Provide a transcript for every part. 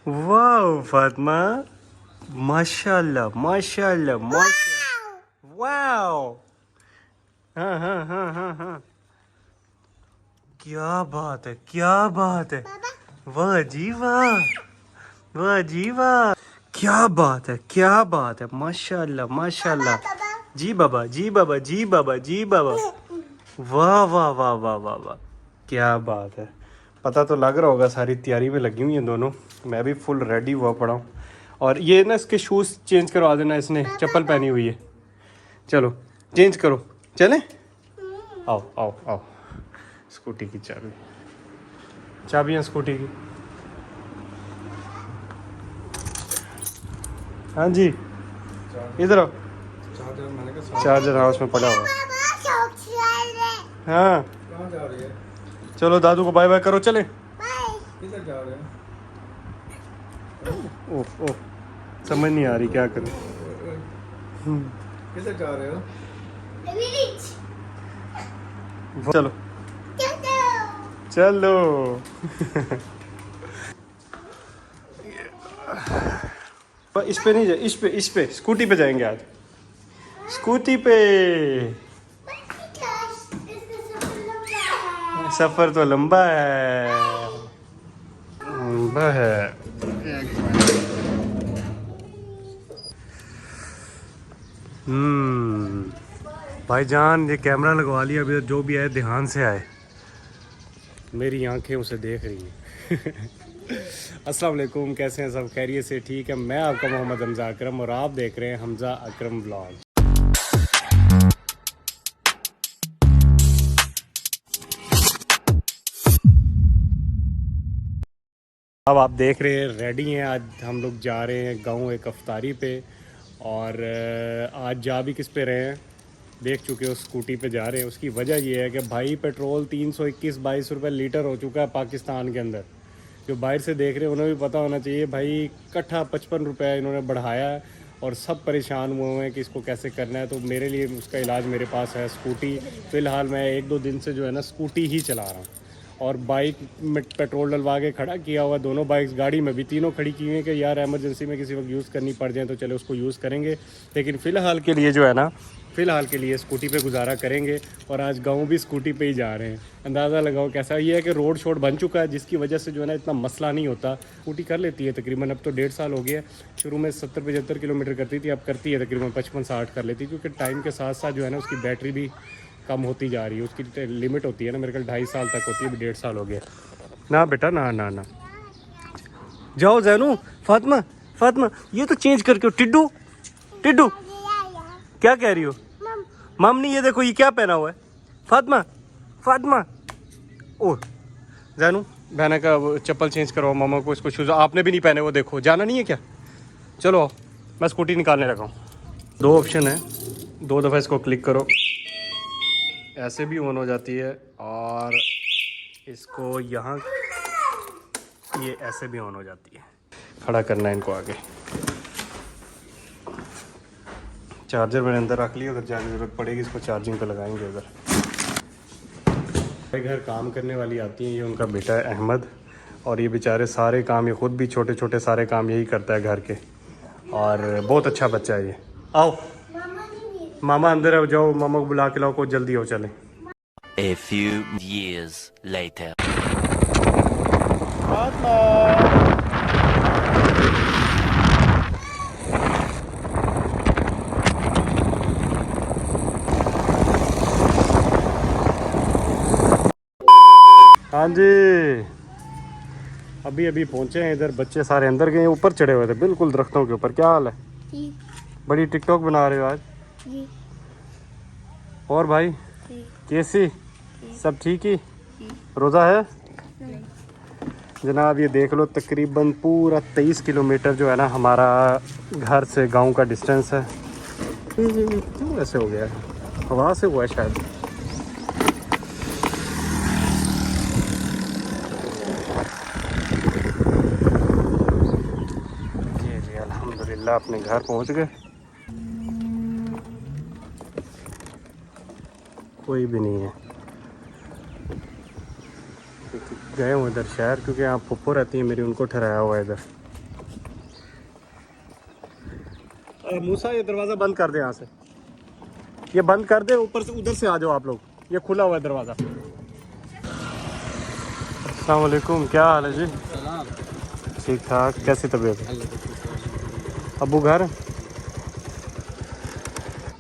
वाह फातिमा, माशाल्लाह माशाल्लाह माशाल्लाह, वाह। हाँ हाँ हाँ हाँ हाँ, क्या बात है, क्या बात है, वाह जी वाह, वाह जी वाह, क्या बात है, क्या बात है, माशाल्लाह माशाल्लाह। जी बाबा जी बाबा जी बाबा जी बाबा, वाह वाह वाह वाह वाह वाह, क्या बात है। पता तो लग रहा होगा सारी तैयारी में लगी हुई हैं दोनों। मैं भी फुल रेडी हुआ पड़ा हूँ। और ये ना इसके शूज़ चेंज करवा देना, इसने चप्पल पहनी हुई है। चलो चेंज करो, चलें? आओ आओ आओ। स्कूटी की चाबी, चाबियाँ स्कूटी की। हाँ जी, इधर आओ। चार्जर हाउस में पड़ा हुआ। हाँ चलो दादू को बाय बाय करो, चले। किधर जा रहे हैं? ओह ओह, समझ नहीं आ रही क्या करूं। किधर जा रहे हो? चलो चलो। इस पे नहीं जाए, इस पे स्कूटी पे जाएंगे आज, स्कूटी पे। सफर तो लंबा है, लंबा है। भाईजान ये कैमरा लगवा लिया, अभी जो भी आए ध्यान से आए, मेरी आंखें उसे देख रही हैं। अस्सलाम वालेकुम, कैसे हैं सब? खैरियत से? ठीक है। मैं आपका मोहम्मद हमज़ा अकरम और आप देख रहे हैं हमज़ा अकरम व्लॉग। अब आप देख रहे हैं रेडी हैं, आज हम लोग जा रहे हैं गाँव एक अफ्तारी पे। और आज जा भी किस पे रहे हैं देख चुके हो, स्कूटी पे जा रहे हैं। उसकी वजह यह है कि भाई पेट्रोल 321-22 रुपये लीटर हो चुका है पाकिस्तान के अंदर। जो बाहर से देख रहे हैं उन्हें भी पता होना चाहिए भाई, कट्ठा 55 रुपये इन्होंने बढ़ाया है और सब परेशान हुए हैं कि इसको कैसे करना है। तो मेरे लिए उसका इलाज मेरे पास है स्कूटी। फ़िलहाल मैं 1-2 दिन से जो है ना स्कूटी ही चला रहा हूँ। और बाइक में पेट्रोल डलवा के खड़ा किया हुआ, दोनों बाइक्स गाड़ी में भी तीनों खड़ी की हुई हैं कि यार एमरजेंसी में किसी वक्त यूज़ करनी पड़ जाए तो चले उसको यूज़ करेंगे। लेकिन फ़िलहाल के लिए जो है ना, फ़िलहाल के लिए स्कूटी पे गुजारा करेंगे। और आज गाँव भी स्कूटी पे ही जा रहे हैं। अंदाज़ा लगाओ कैसा। ये है कि रोड शोड बन चुका है जिसकी वजह से जो है ना इतना मसला नहीं होता। स्कूटी कर लेती है तकरीबन, अब तो 1.5 साल हो गया। शुरू में 70-75 किलोमीटर करती थी, अब करती है तकरीबन 55-60 कर लेती है, क्योंकि टाइम के साथ साथ जो है ना उसकी बैटरी भी कम होती जा रही है। उसकी लिमिट होती है ना, मेरे ख्याल 2.5 साल तक होती है, अभी 1.5 साल हो गया ना बेटा। ना ना ना, जाओ जैनू। फातिमा फातिमा, ये तो चेंज करके। टिड्डू टिड्डू, क्या कह रही हो? मम नहीं, ये देखो ये क्या पहना हुआ है। फातिमा फातिमा, ओह जैनू, बहना का वो चप्पल चेंज करवाओ मामा को। इसको शूज़ आपने भी नहीं पहने, वो देखो। जाना नहीं है क्या? चलो आओ, मैं स्कूटी निकालने लगा हूँ। 2 ऑप्शन है, 2 दफ़ा इसको क्लिक करो, ऐसे भी ऑन हो जाती है। और इसको यहाँ, ये ऐसे भी ऑन हो जाती है। खड़ा करना है इनको आगे। चार्जर मैंने अंदर रख लिया, उधर जाने की ज़रूरत पड़ेगी, इसको चार्जिंग पे लगाएंगे उधर। घर काम करने वाली आती हैं, ये उनका बेटा है अहमद। और ये बेचारे सारे काम, ये ख़ुद भी छोटे छोटे सारे काम यही करता है घर के। और बहुत अच्छा बच्चा है ये। आओ मामा अंदर आओ, जाओ मामा को बुला के लाओ, को जल्दी हो चले। A few years later. हाँ जी, अभी अभी पहुँचे हैं इधर। बच्चे सारे अंदर गए, ऊपर चढ़े हुए थे बिल्कुल दरख्तों के ऊपर। क्या हाल है? बड़ी टिकटॉक बना रहे हो आज जी। और भाई कैसी? सब ठीक ही? रोज़ा है जनाब? ये देख लो, तकरीबन पूरा 23 किलोमीटर जो है ना हमारा घर से गांव का डिस्टेंस है। क्यों ऐसे हो गया है? हवा से हुआ है शायद। जी जी अल्हम्दुलिल्लाह अपने घर पहुंच गए। कोई भी नहीं है, गए हूँ इधर शहर, क्योंकि यहाँ पप्पो रहती है मेरी, उनको ठहराया हुआ है इधर। मूसा ये दरवाज़ा बंद कर दे, यहाँ से ये बंद कर दे, ऊपर से उधर से आ जाओ आप लोग, ये खुला हुआ है दरवाज़ा। अस्सलाम वालेकुम, क्या हाल है जी? ठीक ठाक, कैसी तबीयत है? अबू घर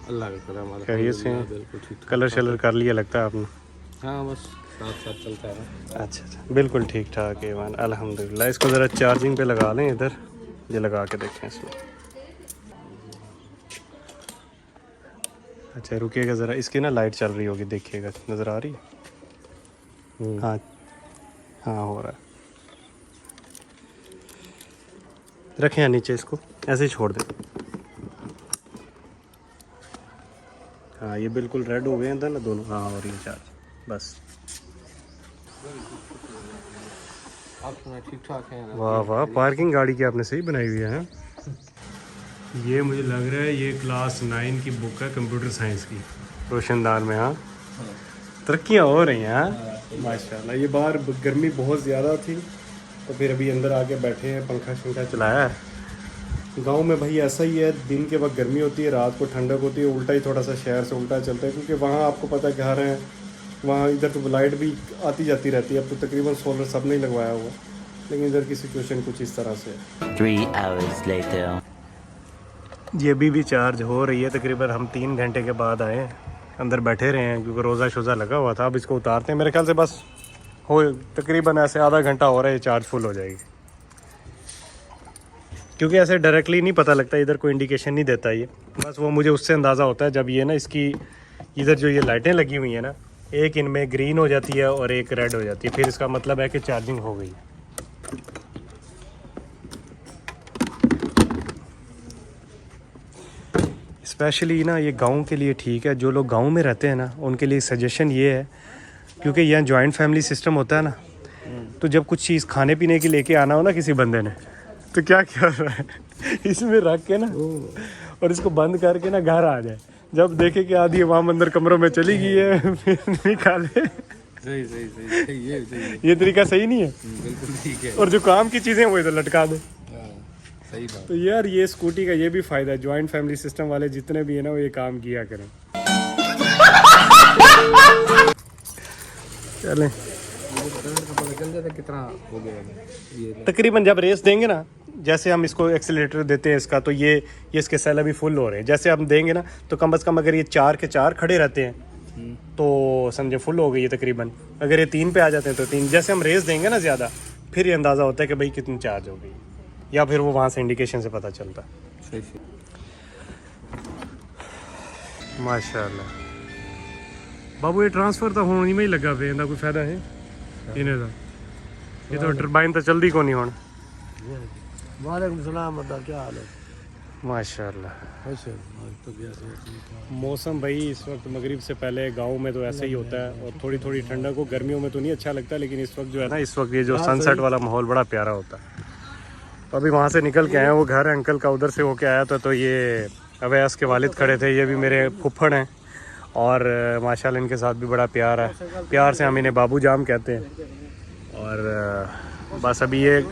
अल्लाह का करम, खैरियत से हैं? बिल्कुल ठीक। कलर शलर कर लिया लगता है आपने? हाँ बस साथ साथ चलता है। अच्छा अच्छा, बिल्कुल ठीक ठाक है मान, अल्हम्दुलिल्लाह। इसको ज़रा चार्जिंग पे लगा लें इधर, ये लगा के देखें इसमें। अच्छा रुकिएगा ज़रा, इसकी ना लाइट चल रही होगी, देखिएगा, नज़र आ रही है? हाँ हाँ हो रहा है। रखें यहाँ नीचे, इसको ऐसे ही छोड़ दें। हाँ ये बिल्कुल रेड हो गए हैं अंदर ना दोनों। हाँ हो रही है चार्ज, बस। आप सुना ठीक ठाक है ना? वाह वाह, पार्किंग गाड़ी की आपने सही बनाई हुई है। ये मुझे लग रहा है ये क्लास 9 की बुक है कंप्यूटर साइंस की, रोशनदान में। हाँ तरक्कियाँ हो रही हैं माशाल्लाह। ये बाहर गर्मी बहुत ज़्यादा थी तो फिर अभी अंदर आके बैठे हैं, पंखा शंखा चलाया है। गांव में भाई ऐसा ही है, दिन के वक्त गर्मी होती है, रात को ठंडक होती है, उल्टा ही थोड़ा सा शहर से उल्टा चलता है, क्योंकि वहाँ आपको पता है घर है, वहाँ इधर तो लाइट भी आती जाती रहती है। अब तो तकरीबन सोलर सब नहीं लगवाया हुआ, लेकिन इधर की सिचुएशन कुछ इस तरह से है। 3 hours later. ये अभी भी चार्ज हो रही है, तकरीबन हम 3 घंटे के बाद आए हैं, अंदर बैठे रहे हैं क्योंकि रोज़ा शोज़ा लगा हुआ था। अब इसको उतारते हैं, मेरे ख्याल से बस हो तकरीबन ऐसे आधा घंटा हो रहा है, चार्ज फुल हो जाएगी। क्योंकि ऐसे डायरेक्टली नहीं पता लगता, इधर कोई इंडिकेशन नहीं देता ये, बस वो मुझे उससे अंदाज़ा होता है जब ये ना इसकी इधर जो ये लाइटें लगी हुई हैं ना, एक इनमें ग्रीन हो जाती है और एक रेड हो जाती है, फिर इसका मतलब है कि चार्जिंग हो गई है। स्पेशली ना ये गांव के लिए ठीक है, जो लोग गांव में रहते हैं ना उनके लिए सजेशन ये है, क्योंकि यहाँ जॉइंट फैमिली सिस्टम होता है ना, तो जब कुछ चीज़ खाने पीने की लेके आना हो ना किसी बंदे ने, तो क्या कर रहा है इसमें रख के ना और इसको बंद करके ना घर आ जाए, जब देखे कि आधी वहाँ अंदर कमरों में चली गई है फिर निकाले। सही सही सही सही, ये सही है। ये तरीका सही नहीं है, बिल्कुल ठीक है। और जो काम की चीज़ें वो इधर लटका दे। सही बात। तो यार ये स्कूटी का ये भी फ़ायदा है, जॉइंट फैमिली सिस्टम वाले जितने भी है ना वो ये काम किया करें। चलें पता चल जाता कितना हो गया ये। तकरीबन जब रेस देंगे ना, जैसे हम इसको एक्सीलेटर देते हैं इसका, तो ये इसके सेल अभी फुल हो रहे हैं, जैसे हम देंगे ना तो कम से कम अगर ये 4 के 4 खड़े रहते हैं तो समझे फुल हो गई है तकरीबन। अगर ये 3 पे आ जाते हैं तो 3, जैसे हम रेस देंगे ना ज़्यादा, फिर ये अंदाज़ा होता है कि भाई कितनी चार्ज हो गई, या फिर वो वहाँ से इंडिकेशन से पता चलता है। सही सही। माशाल्लाह बाबू, ये ट्रांसफ़र तो होने में ही लगा पे, कोई फायदा है इन्हें तो? ये तो टरबाइन तो जल्दी को नहीं होना। वालेकुम सलाम, बता क्या हाल है? माशाल्लाह। तो मौसम भाई इस वक्त मगरिब से पहले गांव में तो ऐसा ही होता है, और थोड़ी थोड़ी ठंडक को गर्मियों में तो नहीं अच्छा लगता, लेकिन इस वक्त जो है ना, इस वक्त ये जो सनसेट वाला माहौल बड़ा प्यारा होता है। तो अभी वहाँ से निकल के आए हैं, वो घर है अंकल का, उधर से होके आया था, तो ये अवैस के वालिद खड़े थे, ये भी मेरे फुफ्फड़ हैं, और माशाल्लाह इनके साथ भी बड़ा प्यार है, प्यार से हम इन्हें बाबू जाम कहते हैं। और बस अभी ये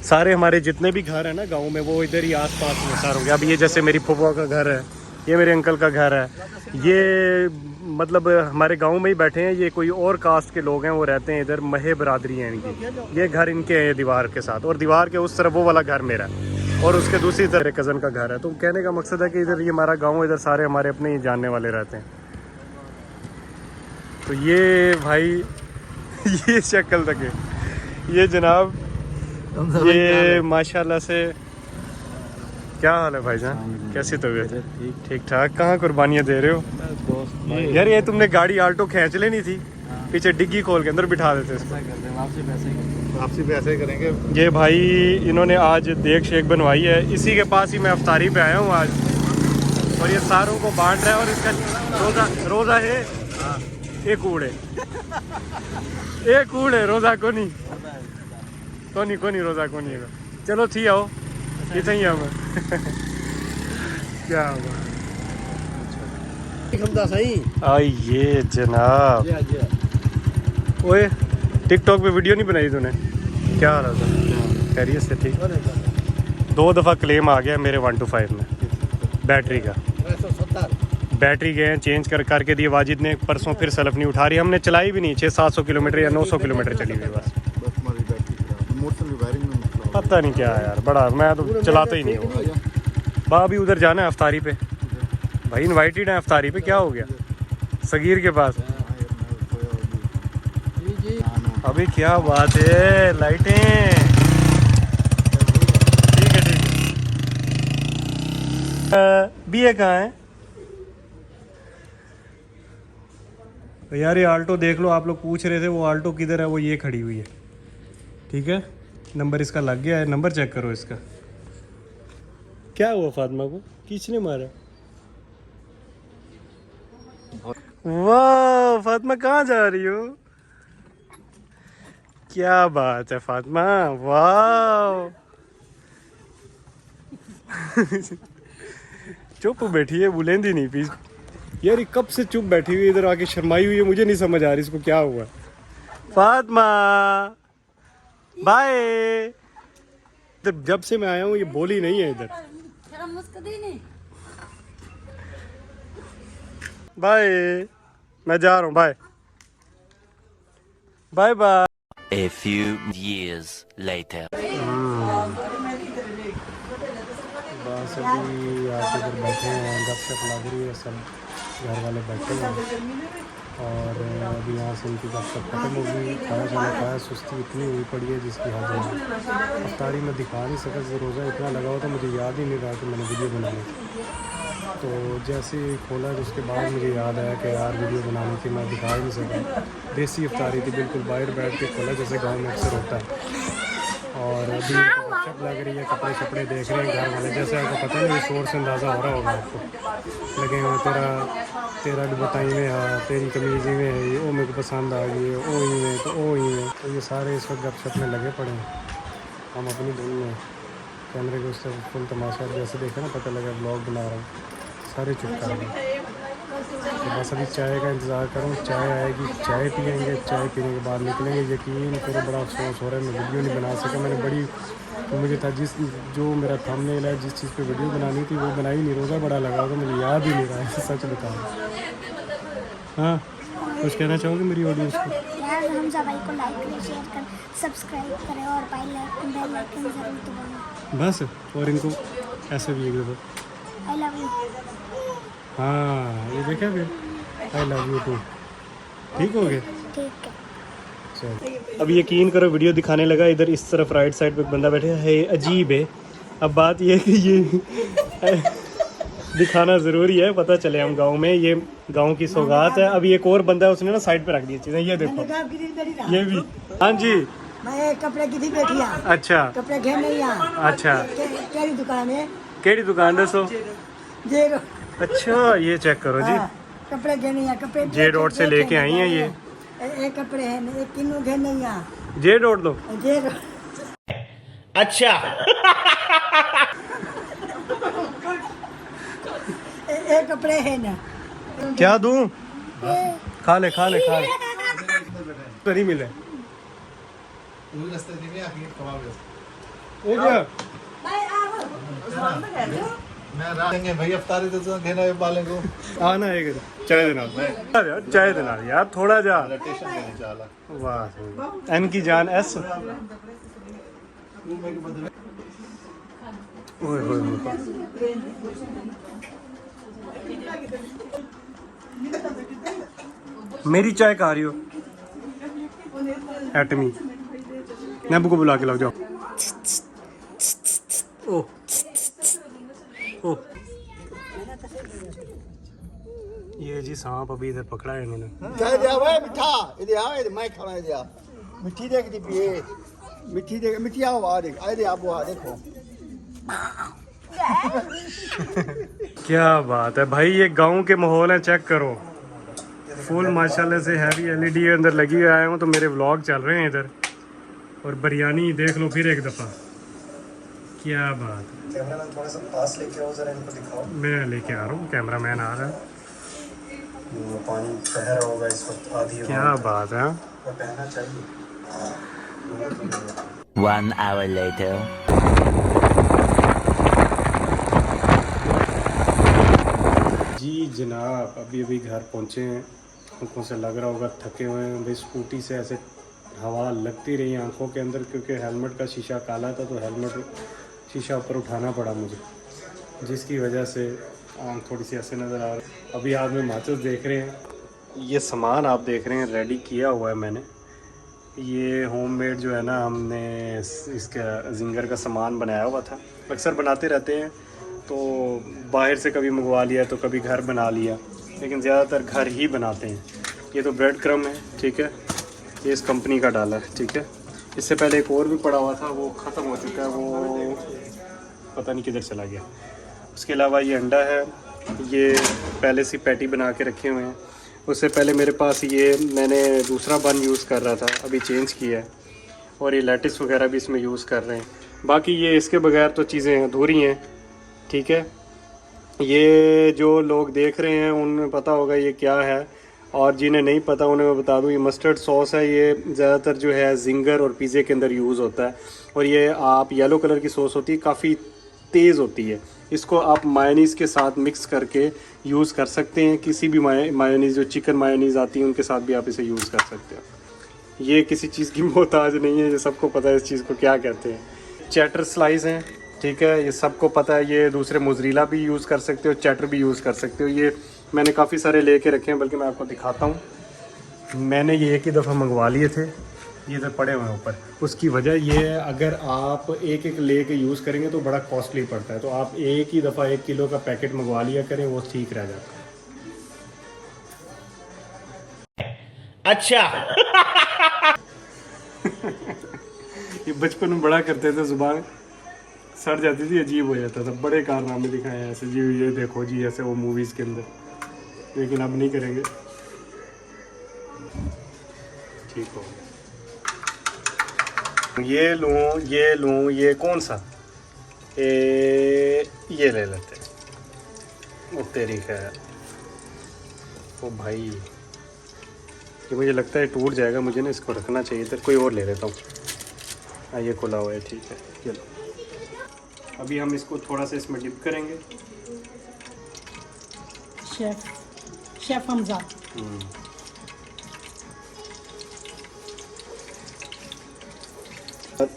सारे हमारे जितने भी घर हैं ना गांव में, वो इधर ही आसपास में सारे होंगे। अभी ये जैसे मेरी फुफा का घर है, ये मेरे अंकल का घर है, ये मतलब हमारे गांव में ही बैठे हैं, ये कोई और कास्ट के लोग हैं, वो रहते हैं इधर, महे बरादरी है इनकी। ये घर इनके है दीवार के साथ, और दीवार के उस तरफ वो वाला घर मेरा, और उसके दूसरी तरफ कज़न का घर है। तो कहने का मकसद है कि इधर ये हमारा गाँव, इधर सारे हमारे अपने ही जानने वाले रहते हैं। तो ये भाई ये शक्ल तक है, ये जनाब, ये माशाल्लाह से। क्या हाल है भाईजान, कैसी तबीयत है? ठीक ठाक। कहाँ कुर्बानियाँ दे रहे हो यार? ये तुमने गाड़ी आल्टो खींच लेनी थी, पीछे डिग्गी खोल के अंदर बिठा देते इसको। आपसे पैसे करेंगे। ये भाई इन्होंने आज देग शेक बनवाई है, इसी के पास ही मैं अफ्तारी पे आया हूँ आज, और ये सारों को बांट रहा है, और इसका रोज़ा है एक कूड़े रोज़ा को नहीं रोज़ा को नहीं। चलो थी आओ इतना ही हम क्या आइए जनाब। ओए टिकटॉक पे वीडियो नहीं बनाई तूने? क्या हाल है? खैरियत से? ठीक। 2 दफ़ा क्लेम आ गया मेरे 125 में। बैटरी का। 170। बैटरी गए हैं चेंज करके दिए वाजिद ने, परसों फिर सलफ नहीं उठा रही, हमने चलाई भी नहीं, 600-700 किलोमीटर या 900 किलोमीटर चली हुई बस। पता नहीं क्या है यार, बड़ा मैं तो चलाता ही नहीं हूँ। बा भी उधर जाना है अफ्तारी पे, भाई इनवाइटेड है अफ्तारी पे, क्या हो गया सगीर के पास। अभी क्या बात है, लाइटें ठीक है ठीक है। बीए कहाँ है यार? ये आल्टो देख लो, आप लोग पूछ रहे थे वो आल्टो किधर है, वो ये खड़ी हुई है, ठीक है। नंबर इसका लग गया है, नंबर चेक करो इसका। क्या हुआ फातिमा को, किसने मारा? वाह फातिमा कहाँ जा रही हो? क्या बात है फातिमा, वाह चुप बैठी है, बुलेंदी नहीं पी यार, ये कब से चुप बैठी हुई है, इधर आके शर्माई हुई है, मुझे नहीं समझ आ रही इसको क्या हुआ। फातिमा बाय। जब से मैं आया हूँ ये बोली नहीं है इधर। बाय, मैं जा रहा हूँ, bye bye bye. A few years later. बस अभी आके इधर बैठे हैं, गपशप लग रही है, सब घर वाले बैठे हैं और अभी यहाँ से इनकी गपशप खत्म हो गई। खाना शाना खाया, सुस्ती इतनी हुई पड़ी है जिसकी हद है। अफ्तारी में दिखा नहीं सका, रोज़ा इतना लगा हुआ था मुझे याद ही नहीं रहा कि मैंने वीडियो बनानी थी। तो जैसे ही खोला तो उसके बाद मुझे याद आया कि यार वीडियो बनाने की, मैं दिखा ही नहीं सका। देसी अफ्तारी थी, बिल्कुल बाहर बैठ के खोला जैसे गांव में अक्सर होता है। और अभी गपशप लग रही है, कपड़े शपड़े देख रहे हैं घर वाले, जैसे आपको पता नहीं शोर से अंदाज़ा हो रहा होगा आपको। लगे हुए तेरा दुबताई में है, तेरी कमीज़ी में है, ये ओ मेरे को पसंद आ गई है, ओ ही में तो ओ ही में, तो ये सारे इस वक्त गपशप में लगे पड़े हैं। हम अपनी धुन में कैमरे के उससे फुल तमाशा जैसे देखे ना, पता लगा ब्लॉग बना रहा हूँ, सारे चुप कर गए। तो बस अभी चाय का इंतज़ार करूँ, चाय आएगी, चाय पियेंगे, चाय पीने के बाद निकलेंगे। यकीन करो बड़ा अफसोस हो रहा है, मैं वीडियो नहीं बना सका। मैंने बड़ी तो मुझे था जो मेरा थंबनेल है, जिस चीज़ पे वीडियो बनानी थी वो बनाई नहीं। रोज़ा बड़ा लगा था, मुझे याद ही नहीं रहा है, सच बताऊँ। हाँ कुछ कहना चाहोगे मेरी ऑडियंस को? यार हमजा भाई को लाइक करें, शेयर करें, सब्सक्राइब करें और बेल आइकन जरूर दबाएं। बस, और इनको ऐसे भी एक दफ़ा आई लव यू। हाँ ये देखा फिर, आई लव यू टू, ठीक हो गए। ठीक है। चल अब यकीन करो वीडियो दिखाने लगा, इधर इस तरफ राइट साइड पे एक बंदा बैठे है, अजीब है। अब बात ये है कि ये दिखाना ज़रूरी है, पता चले हम गांव में, ये गांव की सौगात है। अभी एक और बंदा है, उसने ना साइड पे रख दी चीज़ें, ये देखो ये भी। हाँ जी मैं कपड़े की थी बैठी यहाँ। अच्छा कपड़े घेर नहीं यहाँ। अच्छा, केड़ी दुकान है? केड़ी दुकान दसो? जे अच्छा ये चेक करो जी, कपड़े घेर नहीं यहाँ। कपड़े जे रोड से लेके आई हैं ये। एक कपड़े हैं, एक किन्नू घेर नहीं यहाँ। जे रोड दो। जे अच्छा एक कपड़े है ना। क्या दूं? खा ले खा ले खा ले, तो नहीं मिले। ये क्या? भाई अफ्तारी तो घेना बाले को आना है चाय देना यार, चाय देना यार थोड़ा जा। वाह एन की जान एस। ओए होए मेरी चाय खा रही हो एटमी, नब्बू को बुला के लाओ जाओ। ओ ओ ये जी सांप अभी इधर पकड़ा है इन्होंने। चाय दिया भाई मिठा, इधर आओ, इधर मैं खाना दिया मिठी देख दी पिए, मिठी देख, मिठी आओ आ देख, आ दे आप आ देखो। क्या बात है भाई, ये गांव के माहौल है, चेक करो। फुल माशाल्लाह से हैवी एलईडी अंदर लगी हुई। आया हूँ तो मेरे व्लॉग चल रहे हैं इधर, और बिरयानी देख लो फिर एक दफ़ा। क्या बात है, कैमरामैन थोड़ा सा पास लेके आओ जरा, इनको दिखाओ। मैं लेके आ रहा हूँ, कैमरामैन आ रहा है। पानी बह रहा होगा इस वक्त, आधी। क्या बात है, बहना चाहिए। 1 hour later. जी जनाब, अभी अभी घर पहुँचे हैं। आँखों से लग रहा होगा थके हुए हैं भाई। स्कूटी से ऐसे हवा लगती रही आंखों के अंदर, क्योंकि हेलमेट का शीशा काला था तो हेलमेट शीशा ऊपर उठाना पड़ा मुझे, जिसकी वजह से आँख थोड़ी सी ऐसे नज़र आ रही है। अभी हाथ में माचिस देख रहे हैं। ये सामान आप देख रहे हैं रेडी किया हुआ है मैंने। ये होममेड जो है ना, हमने इसका जिंगर का सामान बनाया हुआ था। अक्सर बनाते रहते हैं, तो बाहर से कभी मंगवा लिया तो कभी घर बना लिया, लेकिन ज़्यादातर घर ही बनाते हैं। ये तो ब्रेड क्रम है, ठीक है, ये इस कंपनी का डाला है, ठीक है। इससे पहले एक और भी पड़ा हुआ था, वो ख़त्म हो चुका है, वो पता नहीं किधर चला गया। उसके अलावा ये अंडा है, ये पहले से पैटी बना के रखे हुए हैं। उससे पहले मेरे पास ये मैंने दूसरा बन यूज़ कर रहा था, अभी चेंज किया है। और ये लेटिस वगैरह भी इसमें यूज़ कर रहे हैं। बाकी ये इसके बगैर तो चीज़ें अधूरी हैं, ठीक है। ये जो लोग देख रहे हैं उन्हें पता होगा ये क्या है, और जिन्हें नहीं पता उन्हें मैं बता दूं, ये मस्टर्ड सॉस है। ये ज़्यादातर जो है जिंगर और पिज़्ज़े के अंदर यूज़ होता है। और ये आप येलो कलर की सॉस होती है, काफ़ी तेज़ होती है। इसको आप मायोनीज़ के साथ मिक्स करके यूज़ कर सकते हैं। किसी भी मायोनीज़, जो चिकन मायोनीज़ आती है, उनके साथ भी आप इसे यूज़ कर सकते हो। ये किसी चीज़ की मोहताज नहीं है, ये सबको पता है इस चीज़ को क्या कहते हैं। चैटर स्लाइस हैं, ठीक है, ये सबको पता है। ये दूसरे मोज़रेला भी यूज़ कर सकते हो, चैटर भी यूज़ कर सकते हो। ये मैंने काफ़ी सारे लेके रखे हैं, बल्कि मैं आपको दिखाता हूँ। मैंने ये एक ही दफ़ा मंगवा लिए थे, ये इधर पड़े हुए हैं ऊपर। उसकी वजह ये है, अगर आप एक एक ले के यूज़ करेंगे तो बड़ा कॉस्टली पड़ता है। तो आप एक ही दफ़ा 1 किलो का पैकेट मंगवा लिया करें, वो ठीक रह जाता है। अच्छा ये बचपन में बड़ा करते थे, जुबान सड़ जाती थी, अजीब हो जाता था। बड़े कारनामे दिखाए हैं ऐसे, जी ये देखो जी, ऐसे वो मूवीज़ के अंदर, लेकिन अब नहीं करेंगे, ठीक हो। ये लूँ, ये कौन सा, ये ले लेते हैं। वो तेरी खैर, ओ भाई, ये मुझे लगता है टूट जाएगा, मुझे ना इसको रखना चाहिए था। कोई और ले लेता हूँ। हाँ, ये खुला हुआ है, ठीक है। चलो अभी हम इसको थोड़ा सा इसमें डिप करेंगे। शेफ हमजा।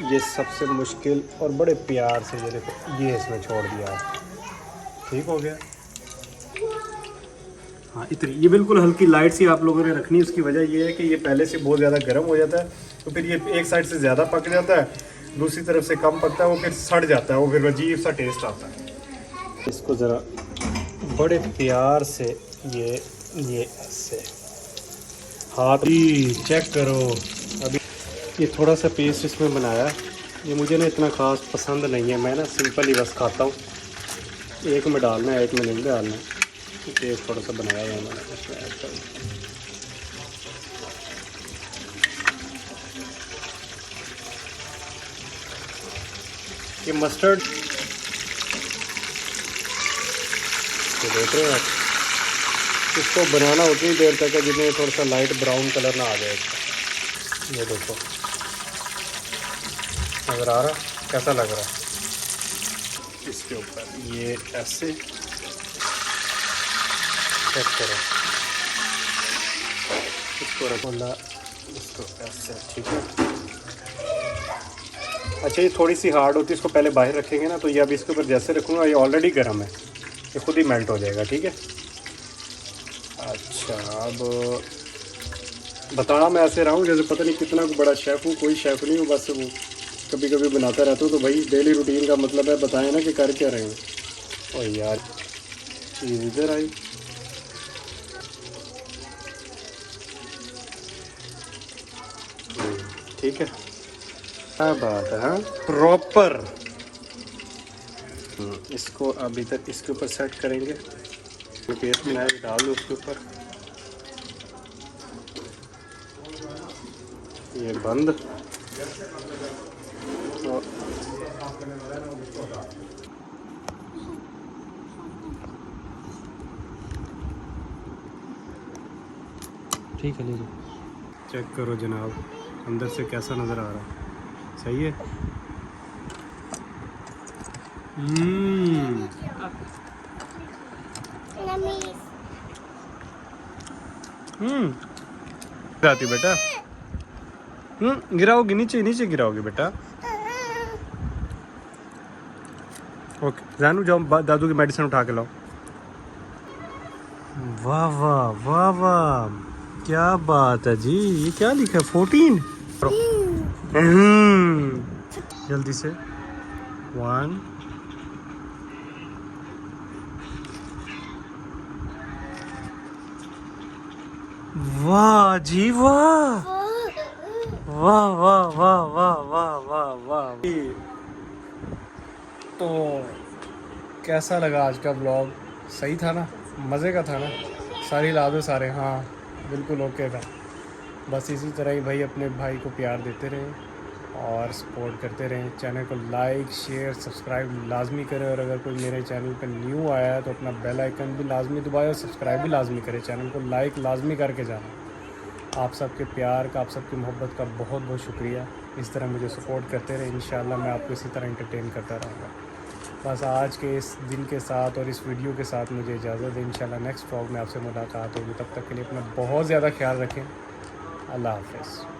ये सबसे मुश्किल और बड़े प्यार से ये देखो, ये इसमें छोड़ दिया है, ठीक हो गया। हाँ, इतनी ये बिल्कुल हल्की लाइट सी आप लोगों ने रखनी है। उसकी वजह ये है कि ये पहले से बहुत ज़्यादा गर्म हो जाता है, तो फिर ये एक साइड से ज़्यादा पक जाता है, दूसरी तरफ से कम पकता है, वो फिर सड़ जाता है, वो फिर अजीब सा टेस्ट आता है। इसको ज़रा बड़े प्यार से ये ऐसे हाथ ही चेक करो। अभी ये थोड़ा सा पेस्ट इसमें बनाया, ये मुझे ना इतना ख़ास पसंद नहीं है। मैं ना सिंपल ही बस खाता हूँ। एक में डालना है, एक में नहीं डालना है। पेस्ट थोड़ा सा बनाया है मैंने, इसमें ऐड कर। ये मस्टर्ड तो देख रहे हैं आप, इसको बनाना उतनी देर तक है जितने थोड़ा सा लाइट ब्राउन कलर ना आ जाए इसका। ये देखो, नज़र आ रहा, कैसा लग रहा है। इसके ऊपर ये ऐसे चेक करो, इसको रखो ला, इसको ऐसे, ठीक है। अच्छा, ये थोड़ी सी हार्ड होती है, इसको पहले बाहर रखेंगे ना, तो ये अभी इसके ऊपर जैसे रखूँगा, ये ऑलरेडी गर्म है, ये खुद ही मेल्ट हो जाएगा, ठीक है। अच्छा, अब बताना मैं ऐसे रहा हूँ जैसे पता नहीं कितना बड़ा शेफ़ हूँ। कोई शेफ़ नहीं हूँ, बस वो कभी कभी बनाता रहता हूँ। तो भाई डेली रूटीन का मतलब है बताएं ना कि कर क्या रहे हैं। और यार चीज़ इधर आई, ठीक है, क्या बात है। हाँ, प्रॉपर। इसको अभी तक इसके ऊपर सेट करेंगे। पेस्ट बनाया, डाल दो उसके ऊपर, ये बंद। ठीक है, लीजिए चेक करो जनाब, अंदर से कैसा नज़र आ रहा है। सही है। जाती बेटा। गिराओगी नीचे, नीचे गिराओगी बेटा। ओके जानू जाओ दादू की मेडिसिन उठा के लाओ। वाह वाह वाह वाह, क्या बात है जी। ये क्या लिखा है? 14। जल्दी से 1। वाह जी वाह, वाह वाह वाह वाह वाह वाह वाह। तो कैसा लगा आज का ब्लॉग? सही था ना? मज़े का था ना? सारी ला दो सारे। हाँ बिल्कुल ओके था। बस इसी तरह ही भाई अपने भाई को प्यार देते रहें और सपोर्ट करते रहें। चैनल को लाइक शेयर सब्सक्राइब लाजमी करें, और अगर कोई मेरे चैनल पर न्यू आया है तो अपना बेल आइकन भी लाजमी दबाए और सब्सक्राइब भी लाजमी करें। चैनल को लाइक लाजमी करके जाना। आप सबके प्यार का, आप सबकी मोहब्बत का बहुत बहुत शुक्रिया। इस तरह मुझे सपोर्ट करते रहे। इंशाल्लाह मैं आपको इसी तरह एंटरटेन करता रहूँगा। बस आज के इस दिन के साथ और इस वीडियो के साथ मुझे इजाज़त है। इंशाल्लाह नेक्स्ट व्लॉग में आपसे मुलाकात होगी। तब तक के लिए अपना बहुत ज़्यादा ख्याल रखें। अल्लाह हाफ़िज़।